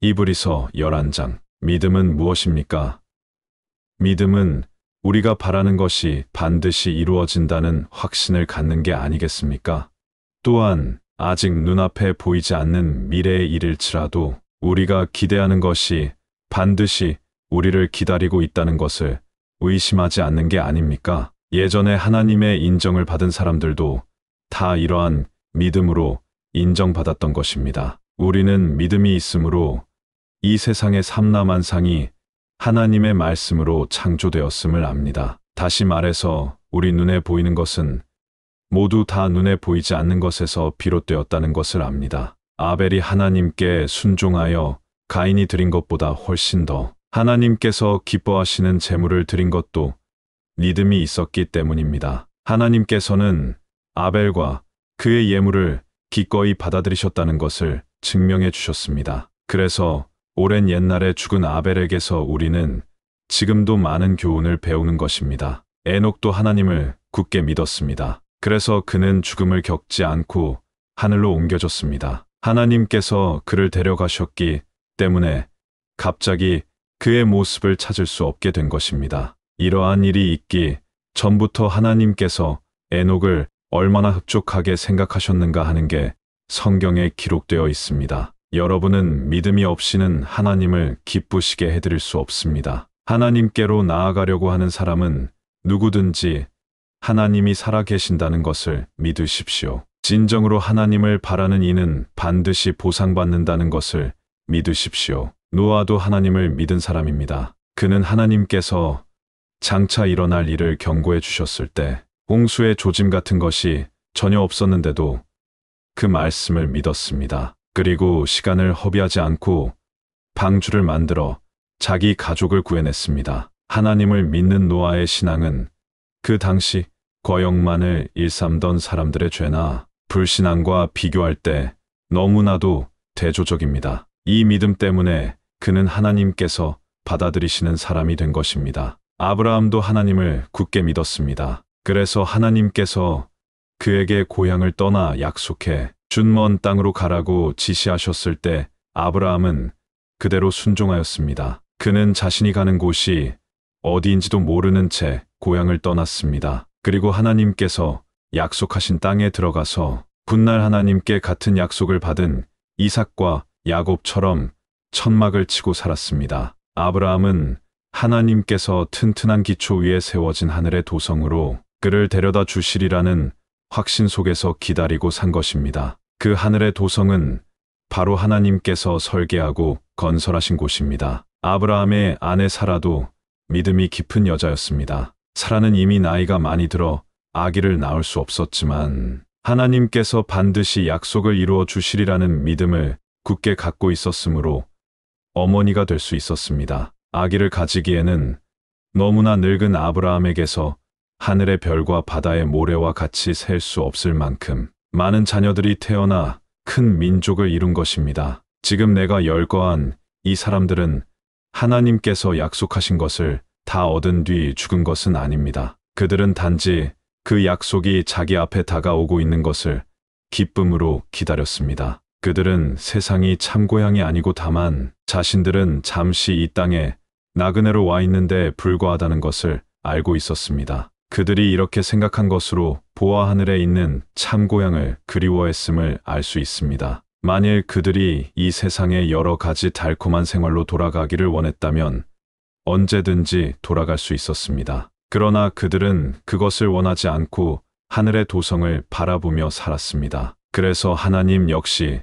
이브리서 11장. 믿음은 무엇입니까? 믿음은 우리가 바라는 것이 반드시 이루어진다는 확신을 갖는 게 아니겠습니까? 또한 아직 눈앞에 보이지 않는 미래의 일일지라도 우리가 기대하는 것이 반드시 우리를 기다리고 있다는 것을 의심하지 않는 게 아닙니까? 예전에 하나님의 인정을 받은 사람들도 다 이러한 믿음으로 인정받았던 것입니다. 우리는 믿음이 있으므로 이 세상의 삼라만상이 하나님의 말씀으로 창조되었음을 압니다. 다시 말해서 우리 눈에 보이는 것은 모두 다 눈에 보이지 않는 것에서 비롯되었다는 것을 압니다. 아벨이 하나님께 순종하여 가인이 드린 것보다 훨씬 더 하나님께서 기뻐하시는 제물을 드린 것도 믿음이 있었기 때문입니다. 하나님께서는 아벨과 그의 예물을 기꺼이 받아들이셨다는 것을 증명해 주셨습니다. 그래서 오랜 옛날에 죽은 아벨에게서 우리는 지금도 많은 교훈을 배우는 것입니다. 에녹도 하나님을 굳게 믿었습니다. 그래서 그는 죽음을 겪지 않고 하늘로 옮겨졌습니다. 하나님께서 그를 데려가셨기 때문에 갑자기 그의 모습을 찾을 수 없게 된 것입니다. 이러한 일이 있기 전부터 하나님께서 에녹을 얼마나 흡족하게 생각하셨는가 하는 게 성경에 기록되어 있습니다. 여러분은 믿음이 없이는 하나님을 기쁘시게 해드릴 수 없습니다. 하나님께로 나아가려고 하는 사람은 누구든지 하나님이 살아계신다는 것을 믿으십시오. 진정으로 하나님을 바라는 이는 반드시 보상받는다는 것을 믿으십시오. 노아도 하나님을 믿은 사람입니다. 그는 하나님께서 장차 일어날 일을 경고해 주셨을 때 홍수의 조짐 같은 것이 전혀 없었는데도 그 말씀을 믿었습니다. 그리고 시간을 허비하지 않고 방주를 만들어 자기 가족을 구해냈습니다. 하나님을 믿는 노아의 신앙은 그 당시 거역만을 일삼던 사람들의 죄나 불신앙과 비교할 때 너무나도 대조적입니다. 이 믿음 때문에 그는 하나님께서 받아들이시는 사람이 된 것입니다. 아브라함도 하나님을 굳게 믿었습니다. 그래서 하나님께서 그에게 고향을 떠나 약속해 준 먼 땅으로 가라고 지시하셨을 때 아브라함은 그대로 순종하였습니다. 그는 자신이 가는 곳이 어디인지도 모르는 채 고향을 떠났습니다. 그리고 하나님께서 약속하신 땅에 들어가서 훗날 하나님께 같은 약속을 받은 이삭과 야곱처럼 천막을 치고 살았습니다. 아브라함은 하나님께서 튼튼한 기초 위에 세워진 하늘의 도성으로 그를 데려다 주시리라는 확신 속에서 기다리고 산 것입니다. 그 하늘의 도성은 바로 하나님께서 설계하고 건설하신 곳입니다. 아브라함의 아내 사라도 믿음이 깊은 여자였습니다. 사라는 이미 나이가 많이 들어 아기를 낳을 수 없었지만 하나님께서 반드시 약속을 이루어 주시리라는 믿음을 굳게 갖고 있었으므로 어머니가 될 수 있었습니다. 아기를 가지기에는 너무나 늙은 아브라함에게서 하늘의 별과 바다의 모래와 같이 셀 수 없을 만큼 많은 자녀들이 태어나 큰 민족을 이룬 것입니다. 지금 내가 열거한 이 사람들은 하나님께서 약속하신 것을 다 얻은 뒤 죽은 것은 아닙니다. 그들은 단지 그 약속이 자기 앞에 다가오고 있는 것을 기쁨으로 기다렸습니다. 그들은 세상이 참고향이 아니고 다만 자신들은 잠시 이 땅에 나그네로 와 있는데 불과하다는 것을 알고 있었습니다. 그들이 이렇게 생각한 것으로 보아 하늘에 있는 참고향을 그리워했음을 알 수 있습니다. 만일 그들이 이 세상의 여러 가지 달콤한 생활로 돌아가기를 원했다면 언제든지 돌아갈 수 있었습니다. 그러나 그들은 그것을 원하지 않고 하늘의 도성을 바라보며 살았습니다. 그래서 하나님 역시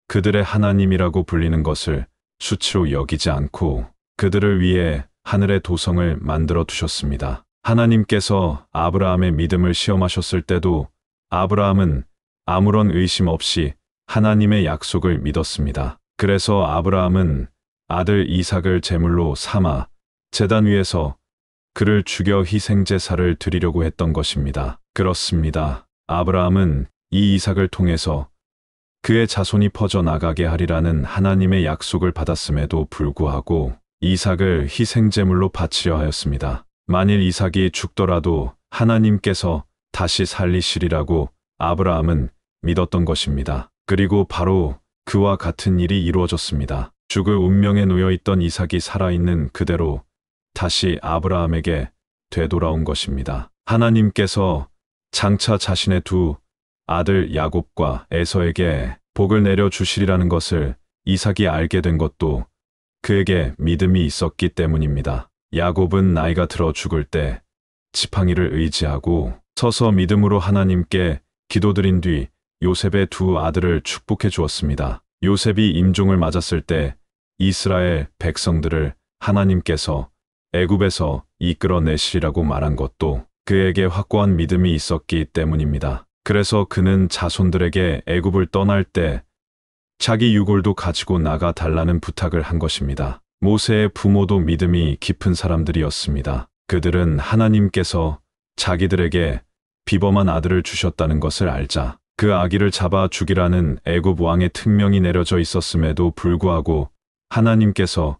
그들의 하나님이라고 불리는 것을 수치로 여기지 않고 그들을 위해 하늘의 도성을 만들어 두셨습니다. 하나님께서 아브라함의 믿음을 시험하셨을 때도 아브라함은 아무런 의심 없이 하나님의 약속을 믿었습니다. 그래서 아브라함은 아들 이삭을 제물로 삼아 제단 위에서 그를 죽여 희생제사를 드리려고 했던 것입니다. 그렇습니다. 아브라함은 이 이삭을 통해서 그의 자손이 퍼져나가게 하리라는 하나님의 약속을 받았음에도 불구하고 이삭을 희생제물로 바치려 하였습니다. 만일 이삭이 죽더라도 하나님께서 다시 살리시리라고 아브라함은 믿었던 것입니다. 그리고 바로 그와 같은 일이 이루어졌습니다. 죽을 운명에 놓여 있던 이삭이 살아있는 그대로 다시 아브라함에게 되돌아온 것입니다. 하나님께서 장차 자신의 두 아들 야곱과 에서에게 복을 내려 주시리라는 것을 이삭이 알게 된 것도 그에게 믿음이 있었기 때문입니다. 야곱은 나이가 들어 죽을 때 지팡이를 의지하고 서서 믿음으로 하나님께 기도드린 뒤 요셉의 두 아들을 축복해 주었습니다. 요셉이 임종을 맞았을 때 이스라엘 백성들을 하나님께서 애굽에서 이끌어내시리라고 말한 것도 그에게 확고한 믿음이 있었기 때문입니다. 그래서 그는 자손들에게 애굽을 떠날 때 자기 유골도 가지고 나가 달라는 부탁을 한 것입니다. 모세의 부모도 믿음이 깊은 사람들이었습니다. 그들은 하나님께서 자기들에게 비범한 아들을 주셨다는 것을 알자 그 아기를 잡아 죽이라는 애굽 왕의 특명이 내려져 있었음에도 불구하고 하나님께서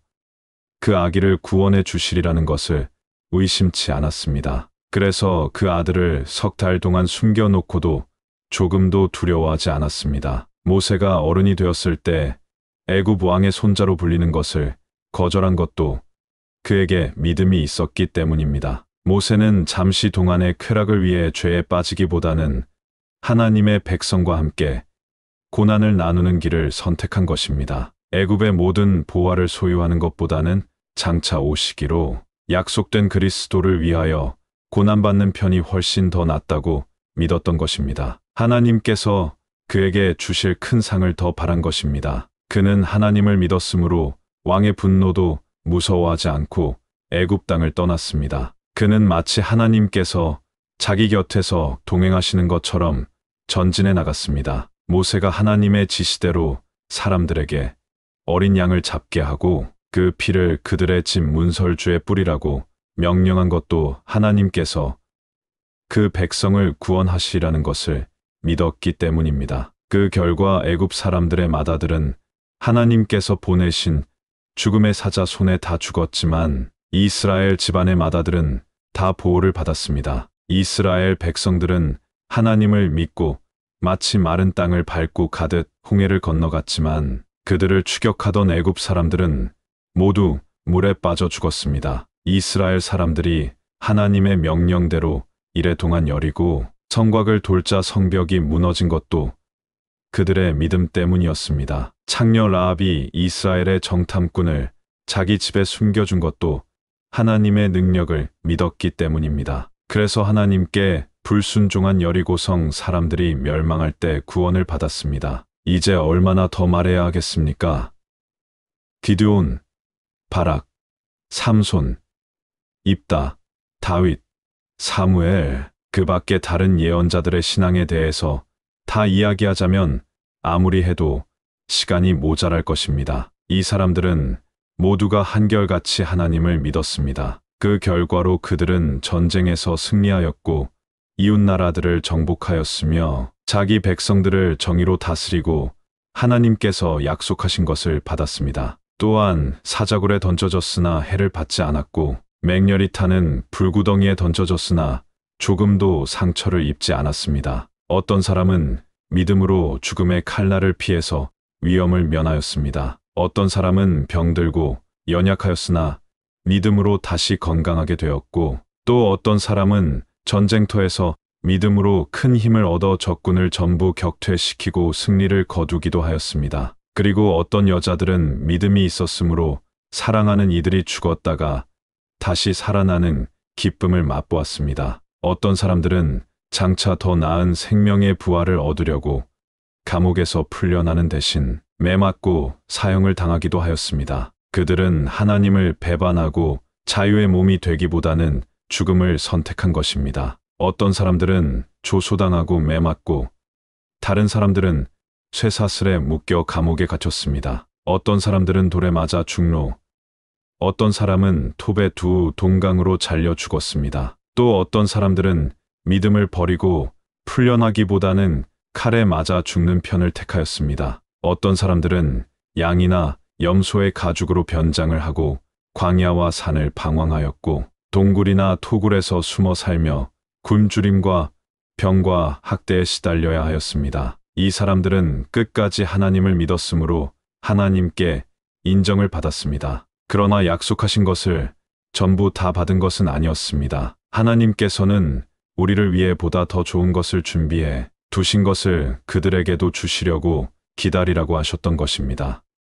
그 아기를 구원해 주시리라는 것을 의심치 않았습니다. 그래서 그 아들을 석 달 동안 숨겨놓고도 조금도 두려워하지 않았습니다. 모세가 어른이 되었을 때 애굽 왕의 손자로 불리는 것을 거절한 것도 그에게 믿음이 있었기 때문입니다. 모세는 잠시 동안의 쾌락을 위해 죄에 빠지기보다는 하나님의 백성과 함께 고난을 나누는 길을 선택한 것입니다. 애굽의 모든 보화를 소유하는 것보다는 장차 오시기로 약속된 그리스도를 위하여 고난받는 편이 훨씬 더 낫다고 믿었던 것입니다. 하나님께서 그에게 주실 큰 상을 더 바란 것입니다. 그는 하나님을 믿었으므로 왕의 분노도 무서워하지 않고 애굽 땅을 떠났습니다. 그는 마치 하나님께서 자기 곁에서 동행하시는 것처럼 전진해 나갔습니다. 모세가 하나님의 지시대로 사람들에게 어린 양을 잡게 하고 그 피를 그들의 집 문설주에 뿌리라고 명령한 것도 하나님께서 그 백성을 구원하시리라는 것을 믿었기 때문입니다. 그 결과 애굽 사람들의 맏아들은 하나님께서 보내신 죽음의 사자 손에 다 죽었지만 이스라엘 집안의 맏아들은 다 보호를 받았습니다. 이스라엘 백성들은 하나님을 믿고 마치 마른 땅을 밟고 가듯 홍해를 건너갔지만 그들을 추격하던 애굽 사람들은 모두 물에 빠져 죽었습니다. 이스라엘 사람들이 하나님의 명령대로 이래동안 여리고 성곽을 돌자 성벽이 무너진 것도 그들의 믿음 때문이었습니다. 창녀 라합이 이스라엘의 정탐꾼을 자기 집에 숨겨준 것도 하나님의 능력을 믿었기 때문입니다. 그래서 하나님께 불순종한 여리고성 사람들이 멸망할 때 구원을 받았습니다. 이제 얼마나 더 말해야 하겠습니까? 기드온, 바락, 삼손, 입다, 다윗, 사무엘, 그 밖에 다른 예언자들의 신앙에 대해서 다 이야기하자면 아무리 해도 시간이 모자랄 것입니다. 이 사람들은 모두가 한결같이 하나님을 믿었습니다. 그 결과로 그들은 전쟁에서 승리하였고 이웃나라들을 정복하였으며 자기 백성들을 정의로 다스리고 하나님께서 약속하신 것을 받았습니다. 또한 사자굴에 던져졌으나 해를 받지 않았고 맹렬히 타는 불구덩이에 던져졌으나 조금도 상처를 입지 않았습니다. 어떤 사람은 믿음으로 죽음의 칼날을 피해서 위험을 면하였습니다. 어떤 사람은 병들고 연약하였으나 믿음으로 다시 건강하게 되었고 또 어떤 사람은 전쟁터에서 믿음으로 큰 힘을 얻어 적군을 전부 격퇴시키고 승리를 거두기도 하였습니다. 그리고 어떤 여자들은 믿음이 있었으므로 사랑하는 이들이 죽었다가 다시 살아나는 기쁨을 맛보았습니다. 어떤 사람들은 장차 더 나은 생명의 부활을 얻으려고 감옥에서 풀려나는 대신 매맞고 사형을 당하기도 하였습니다. 그들은 하나님을 배반하고 자유의 몸이 되기보다는 죽음을 선택한 것입니다. 어떤 사람들은 조소당하고 매맞고 다른 사람들은 쇠사슬에 묶여 감옥에 갇혔습니다. 어떤 사람들은 돌에 맞아 죽노, 어떤 사람은 톱에 두 동강으로 잘려 죽었습니다. 또 어떤 사람들은 믿음을 버리고 풀려나기보다는 칼에 맞아 죽는 편을 택하였습니다. 어떤 사람들은 양이나 염소의 가죽으로 변장을 하고 광야와 산을 방황하였고 동굴이나 토굴에서 숨어 살며 굶주림과 병과 학대에 시달려야 하였습니다. 이 사람들은 끝까지 하나님을 믿었으므로 하나님께 인정을 받았습니다. 그러나 약속하신 것을 전부 다 받은 것은 아니었습니다. 하나님께서는 우리를 위해 보다 더 좋은 것을 준비해 두신 것을 그들에게도 주시려고 기다리라고 하셨던 것입니다.